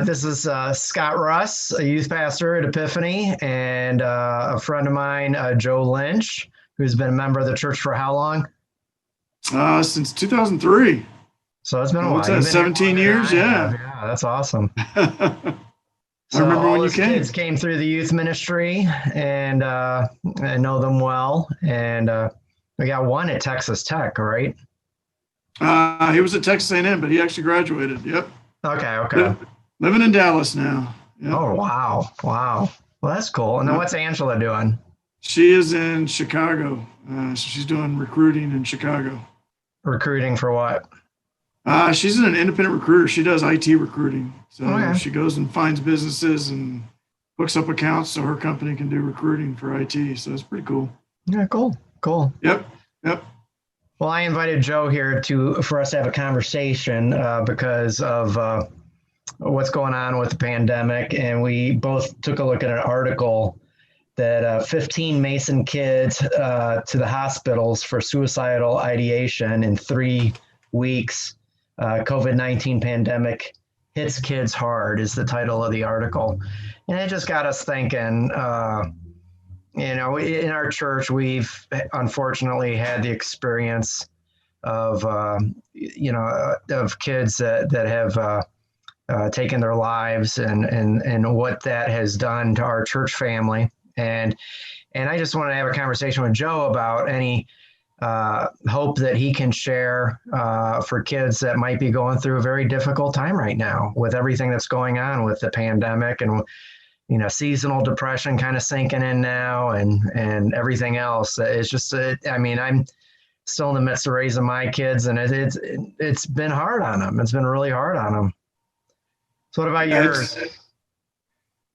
This is Scott Russ, a youth pastor at Epiphany, and a friend of mine, Joe Lynch, who's been a member of the church for how long? Since 2003. So it's been a What's while. that, You've been here 17 longer than years? I have. Yeah. Yeah, that's awesome. I So remember all when you his kids came. came through the youth ministry, and I know them well. And we got one at Texas Tech, right? He was at Texas A&M, but he actually graduated. Yep. Okay, okay. Living in Dallas now. Yep. Oh, wow. Wow. Well, that's cool. And then Yep. what's Angela doing? She is in Chicago. So she's doing recruiting in Chicago. Recruiting for what? She's an independent recruiter. She does IT recruiting. So Okay. she goes and finds businesses and hooks up accounts so her company can do recruiting for IT. So it's pretty cool. Yeah, cool. Cool. Yep. Yep. Well, I invited Joe here for us to have a conversation because of what's going on with the pandemic, and we both took a look at an article that 15 Mason kids to the hospitals for suicidal ideation in 3 weeks. COVID-19 pandemic hits kids hard is the title of the article, and it just got us thinking. In our church, we've unfortunately had the experience of, of kids that have taken their lives and what that has done to our church family. And I just want to have a conversation with Joe about any hope that he can share for kids that might be going through a very difficult time right now with everything that's going on with the pandemic and seasonal depression kind of sinking in now and everything else. It's just, I'm still in the midst of raising my kids, and it's been hard on them. It's been really hard on them. So what about yours?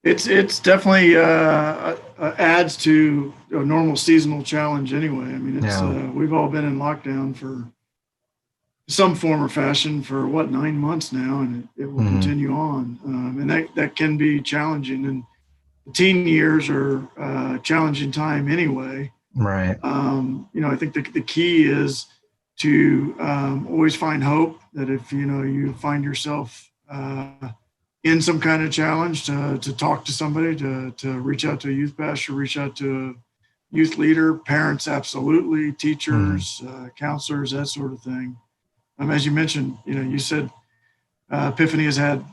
It's definitely adds to a normal seasonal challenge anyway. I mean, we've all been in lockdown for some form or fashion for 9 months now, and it will continue on. And that can be challenging. And the teen years are a challenging time anyway. Right. I think the key is to always find hope that if, you find yourself in some kind of challenge, to talk to somebody, to reach out to a youth pastor, reach out to a youth leader, parents, absolutely, teachers, counselors, that sort of thing. As you mentioned, you said Epiphany has had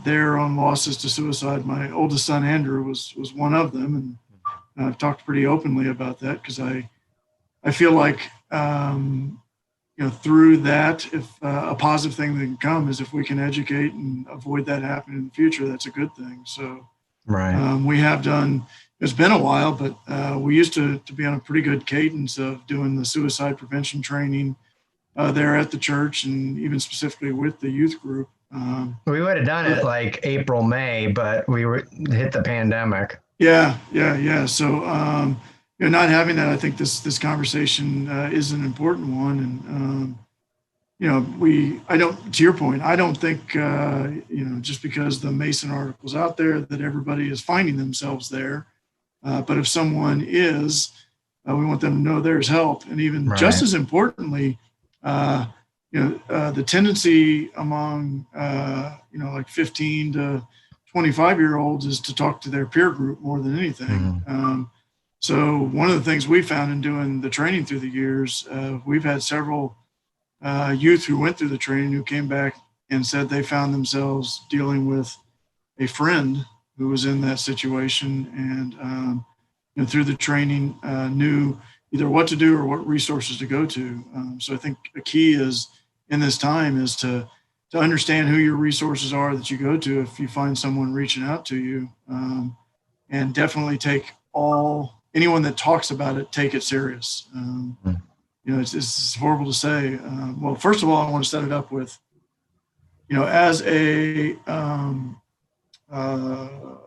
their own losses to suicide. My oldest son, Andrew, was one of them. And I've talked pretty openly about that because I feel like, through that, if a positive thing that can come is if we can educate and avoid that happening in the future, that's a good thing. So right. We have done, it's been a while, but we used to be on a pretty good cadence of doing the suicide prevention training there at the church, and even specifically with the youth group. We would have done it like April, May, but we hit the pandemic. Yeah. So, not having that, I think this conversation is an important one. And, to your point, I don't think, just because the Mason article's out there that everybody is finding themselves there. But if someone is, we want them to know there's help. And even just as importantly, the tendency among, like 15 to 25-year-olds is to talk to their peer group more than anything. So one of the things we found in doing the training through the years, we've had several youth who went through the training who came back and said they found themselves dealing with a friend who was in that situation, and through the training knew either what to do or what resources to go to. So I think the key is in this time is to understand who your resources are that you go to if you find someone reaching out to you, and definitely take anyone that talks about it, take it serious. It's horrible to say. Well, first of all, I want to set it up with, as a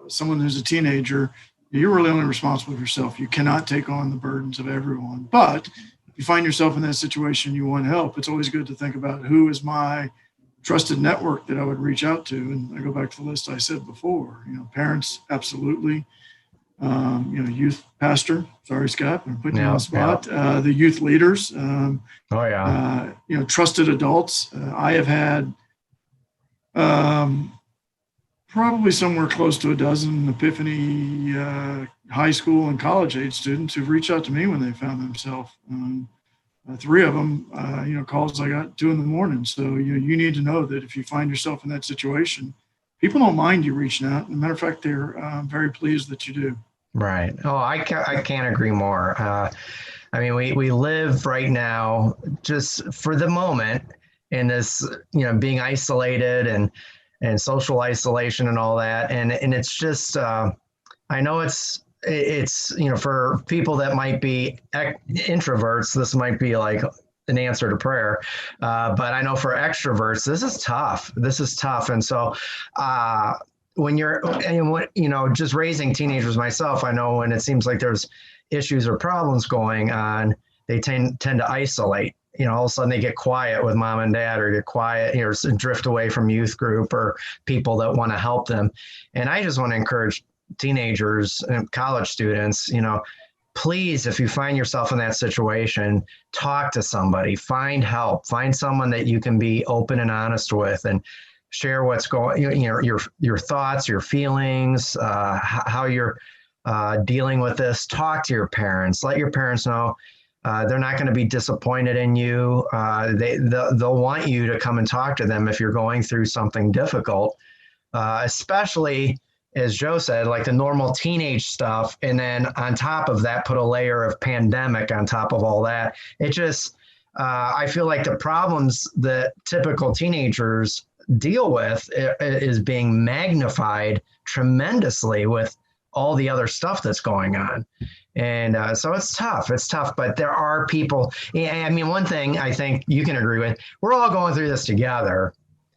someone who's a teenager, you're really only responsible for yourself. You cannot take on the burdens of everyone. But if you find yourself in that situation, you want help, it's always good to think about who is my trusted network that I would reach out to. And I go back to the list I said before, parents, absolutely. Youth pastor, sorry, Scott, I'm putting you on the spot. The youth leaders, trusted adults. I have had, probably somewhere close to a dozen Epiphany high school and college age students who've reached out to me when they found themselves. Three of them, calls I got 2 a.m. So you need to know that if you find yourself in that situation, people don't mind you reaching out. As a matter of fact, they're very pleased that you do. Right. Oh, I can't agree more. I mean, we live right now just for the moment in this, being isolated and social isolation and all that. And it's just, I know it's, for people that might be introverts, this might be like an answer to prayer. But I know for extroverts, this is tough. And so, when you're, just raising teenagers myself, I know when it seems like there's issues or problems going on, they tend to isolate. All of a sudden they get quiet with mom and dad, or get quiet, or drift away from youth group or people that want to help them. And I just want to encourage teenagers and college students, please, if you find yourself in that situation, talk to somebody, find help, find someone that you can be open and honest with, and share what's going, your thoughts, your feelings, how you're dealing with this. Talk to your parents. Let your parents know they're not going to be disappointed in you. They'll want you to come and talk to them if you're going through something difficult, especially, as Joe said, like the normal teenage stuff. And then on top of that, put a layer of pandemic on top of all that. It just, I feel like the problems that typical teenagers deal with is being magnified tremendously with all the other stuff that's going on. And so it's tough, but there are people. I mean, one thing I think you can agree with, we're all going through this together.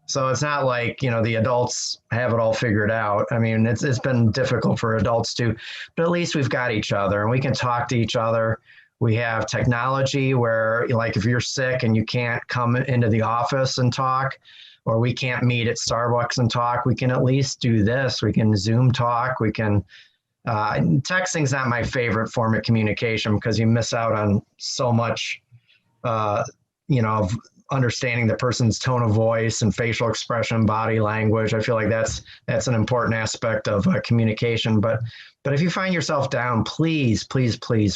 So it's not like, the adults have it all figured out. I mean, it's been difficult for adults too, but at least we've got each other and we can talk to each other. We have technology where, like, if you're sick and you can't come into the office and talk, or we can't meet at Starbucks and talk, we can at least do this. We can Zoom talk. We can, texting's not my favorite form of communication because you miss out on so much, of understanding the person's tone of voice and facial expression, body language. I feel like that's an important aspect of communication. But if you find yourself down, please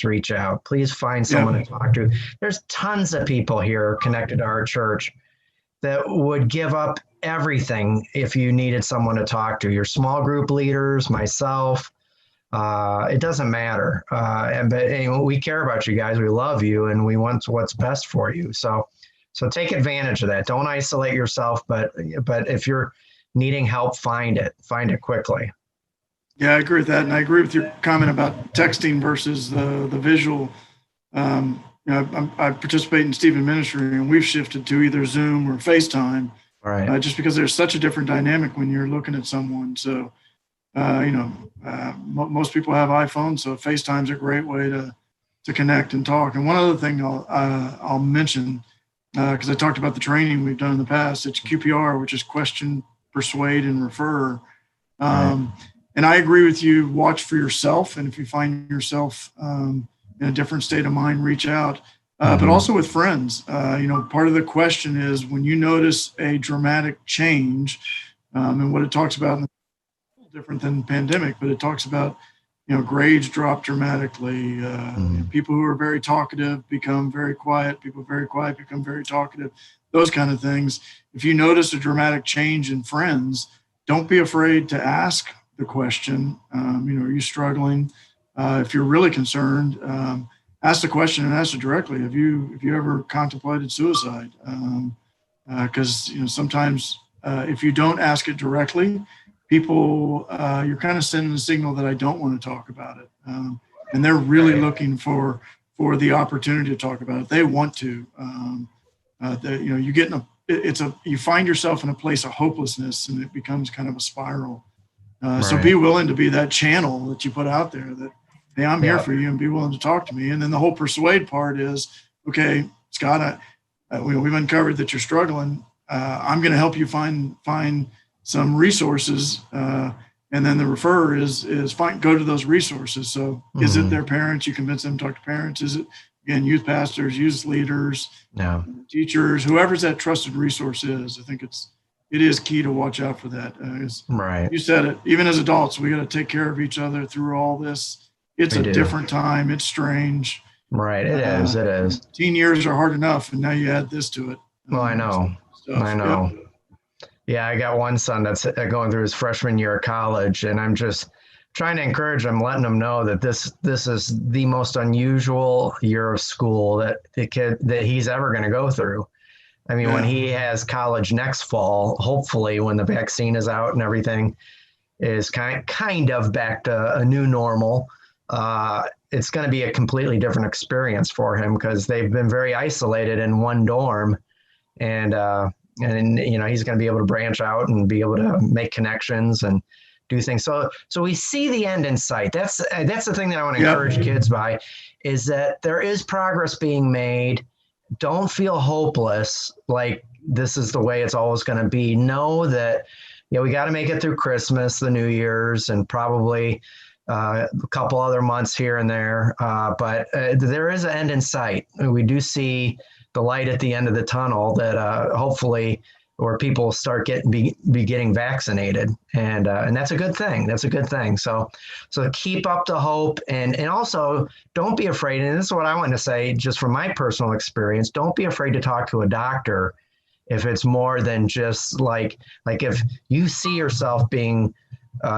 reach out. Please find someone to talk to. There's tons of people here connected to our church that would give up everything if you needed someone to talk to. Your small group leaders, myself, it doesn't matter. But we care about you guys. We love you, and we want what's best for you. So take advantage of that. Don't isolate yourself, but if you're needing help, find it quickly. Yeah, I agree with that. And I agree with your comment about texting versus the visual. I participate in Stephen ministry, and we've shifted to either Zoom or FaceTime, right? Just because there's such a different dynamic when you're looking at someone. So, most people have iPhones, so FaceTime's a great way to connect and talk. And one other thing I'll mention, because I talked about the training we've done in the past, it's QPR, which is question, persuade, and refer. Right. And I agree with you. Watch for yourself, and if you find yourself in a different state of mind, reach out. But also with friends, part of the question is when you notice a dramatic change, and what it talks about, different than pandemic, but it talks about, grades drop dramatically. People who are very talkative become very quiet. People very quiet become very talkative. Those kind of things. If you notice a dramatic change in friends, don't be afraid to ask the question. Are you struggling? If you're really concerned, ask the question and ask it directly. Have you ever contemplated suicide? Because sometimes if you don't ask it directly, people, you're kind of sending a signal that I don't want to talk about it, and they're really looking for the opportunity to talk about it. They want to. You get you find yourself in a place of hopelessness, and it becomes kind of a spiral. So be willing to be that channel that you put out there that, hey, I'm here for you, and be willing to talk to me. And then the whole persuade part is, okay, Scott, we've uncovered that you're struggling. I'm going to help you find some resources. And then the refer is go to those resources. So is it their parents? You convince them to talk to parents. Is it, again, youth pastors, youth leaders, teachers, whoever's that trusted resource is? I think it's it is key to watch out for that. Right. You said it. Even as adults, we got to take care of each other through all this. It's a different time. It's strange. Right. It is. It is. Teen years are hard enough, and now you add this to it. Well, I know. I know. Yep. Yeah, I got one son that's going through his freshman year of college, and I'm just trying to encourage him, letting him know that this is the most unusual year of school that he's ever going to go through. I mean, when he has college next fall, hopefully when the vaccine is out and everything is kind of back to a new normal, it's going to be a completely different experience for him because they've been very isolated in one dorm, and he's going to be able to branch out and be able to make connections and do things. So we see the end in sight. That's the thing that I want to encourage kids by, is that there is progress being made. Don't feel hopeless like this is the way it's always going to be. Know that, we got to make it through Christmas, the New Year's, and probably a couple other months here and there. But there is an end in sight. We do see the light at the end of the tunnel that hopefully where people start be getting vaccinated. And that's a good thing. That's a good thing. So keep up the hope, and also don't be afraid. And this is what I want to say, just from my personal experience, don't be afraid to talk to a doctor if it's more than just like if you see yourself being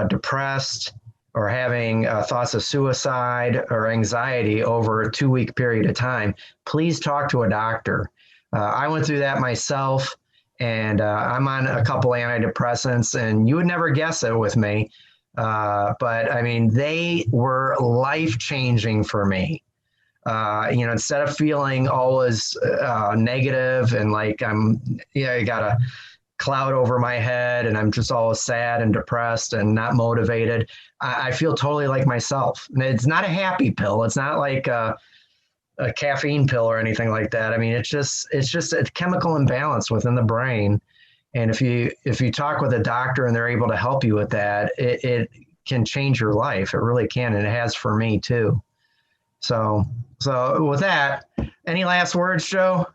depressed or having thoughts of suicide or anxiety over a 2-week period of time, please talk to a doctor. I went through that myself. And I'm on a couple antidepressants, and you would never guess it with me. But I mean, they were life-changing for me. Instead of feeling always negative and like I got a cloud over my head and I'm just always sad and depressed and not motivated, I feel totally like myself. And it's not a happy pill. It's not like a caffeine pill or anything like that. I mean, it's just a chemical imbalance within the brain. And if you talk with a doctor and they're able to help you with that, it can change your life. It really can. And it has for me too. So with that, any last words, Joe?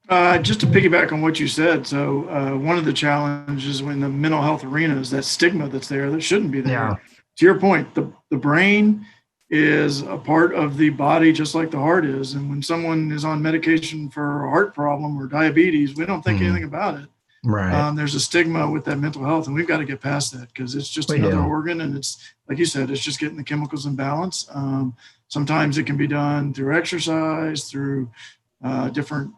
Just to piggyback on what you said. So one of the challenges in the mental health arena is that stigma that's there that shouldn't be there. Yeah. To your point, the brain is a part of the body just like the heart is. And when someone is on medication for a heart problem or diabetes, we don't think anything about it. Right. There's a stigma with that mental health, and we've got to get past that because it's just another organ, and it's, like you said, it's just getting the chemicals in balance. Sometimes it can be done through exercise, through different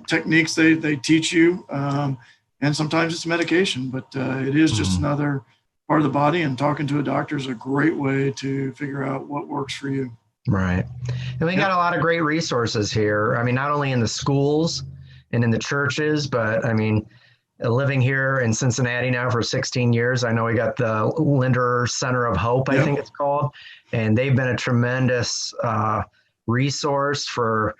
techniques they teach you. And sometimes it's medication, but it is just another part of the body, and talking to a doctor is a great way to figure out what works for you. Right. And we got a lot of great resources here. I mean, not only in the schools and in the churches, but I mean, living here in Cincinnati now for 16 years, I know we got the Linder Center of Hope, I think it's called, and they've been a tremendous resource for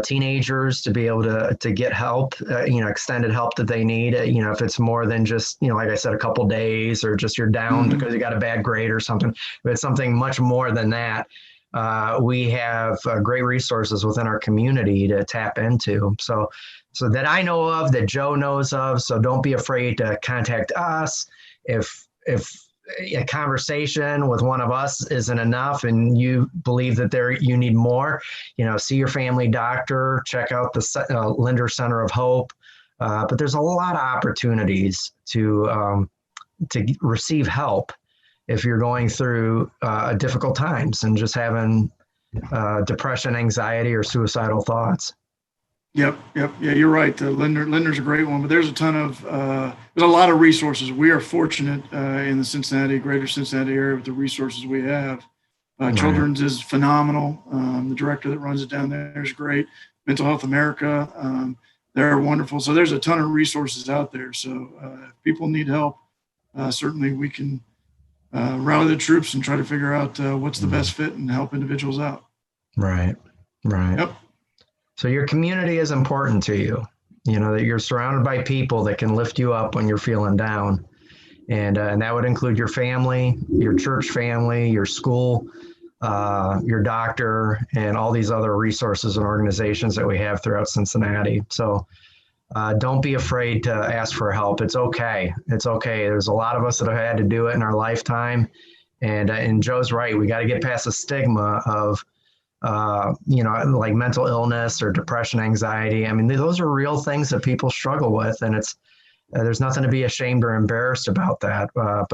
teenagers to be able to get help, extended help that they need, if it's more than just, like I said, a couple days or just you're down because you got a bad grade or something. If it's something much more than that, we have great resources within our community to tap into. So that I know of, that Joe knows of. So don't be afraid to contact us. If a conversation with one of us isn't enough and you believe that you need more, see your family doctor, check out the Linder Center of Hope. But there's a lot of opportunities to receive help if you're going through difficult times and just having depression, anxiety, or suicidal thoughts. Yep. Yeah, you're right. Linder's a great one, but there's there's a lot of resources. We are fortunate in the greater Cincinnati area with the resources we have. Children's is phenomenal. The director that runs it down there is great. Mental Health America, they're wonderful. So there's a ton of resources out there. So if people need help, certainly we can rally the troops and try to figure out what's the best fit and help individuals out. Right. Yep. So your community is important to you, that you're surrounded by people that can lift you up when you're feeling down. And that would include your family, your church family, your school, your doctor, and all these other resources and organizations that we have throughout Cincinnati. So don't be afraid to ask for help. It's okay. It's okay. There's a lot of us that have had to do it in our lifetime. And Joe's right. We got to get past the stigma of, like mental illness or depression, anxiety. I mean, those are real things that people struggle with. And there's nothing to be ashamed or embarrassed about that. But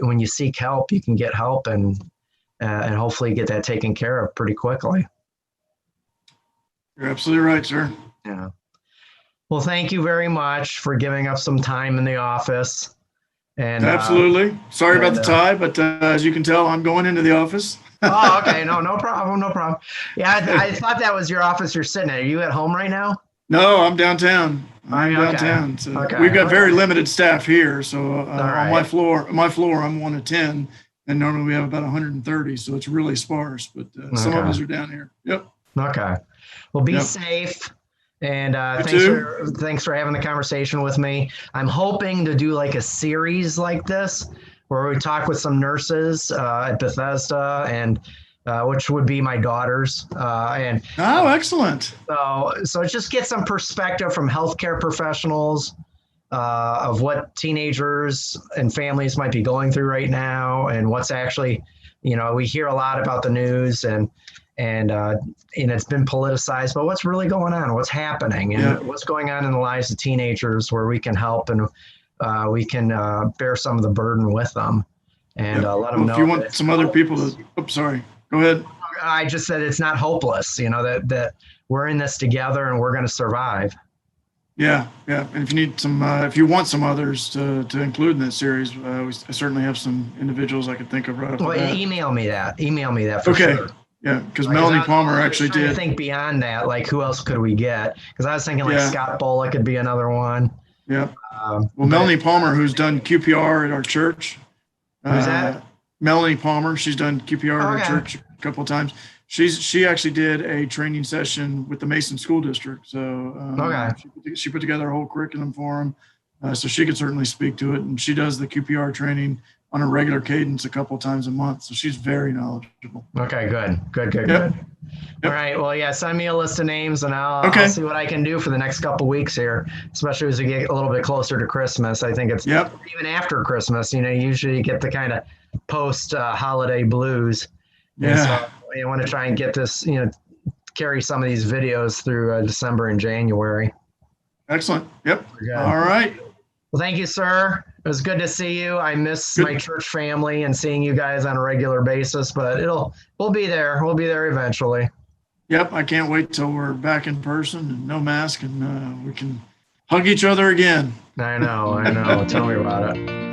when you seek help, you can get help and hopefully get that taken care of pretty quickly. You're absolutely right, sir. Yeah. Well, thank you very much for giving up some time in the office. And absolutely. Sorry about the tie, but as you can tell, I'm going into the office. Oh, okay. No problem. No problem. Yeah, I thought that was your office you're sitting at. Are you at home right now? No, I'm downtown. Downtown. So we've got very limited staff here. So on my floor, I'm 1 of 10, and normally we have about 130. So it's really sparse. But some of us are down here. Yep. Okay. Well, be safe. And thanks for having the conversation with me. I'm hoping to do like a series like this where we talk with some nurses at Bethesda, and which would be my daughters. Excellent. So just get some perspective from healthcare professionals of what teenagers and families might be going through right now, and what's actually, we hear a lot about the news and it's been politicized, but what's really going on, what's happening, and what's going on in the lives of teenagers, where we can help and we can bear some of the burden with them and let them know. If you want some other people to, sorry, go ahead. I just said it's not hopeless, that we're in this together and we're going to survive. Yeah. And if you need if you want some others to include in this series, I certainly have some individuals I could think of right off the bat. Email me that for sure. Yeah, because Melanie Palmer actually did. I think beyond that, like who else could we get? Because I was thinking like Scott Bullock could be another one. Yeah. Melanie Palmer, who's done QPR at our church. Who's that? Melanie Palmer. She's done QPR at our church a couple of times. She actually did a training session with the Mason School District. So she put together a whole curriculum for them. So she could certainly speak to it. And she does the QPR training on a regular cadence a couple of times a month. So she's very knowledgeable. Okay, good. All right. Well, send me a list of names and I'll see what I can do for the next couple of weeks here, especially as we get a little bit closer to Christmas. I think it's even after Christmas, usually you get the kind of post holiday blues. Yeah. So I want to try and get this, carry some of these videos through December and January. Excellent. Yep. All right. Well, thank you, sir. It was good to see you. I miss my church family and seeing you guys on a regular basis, but we'll be there. We'll be there eventually. Yep. I can't wait till we're back in person and no mask and we can hug each other again. I know. Tell me about it.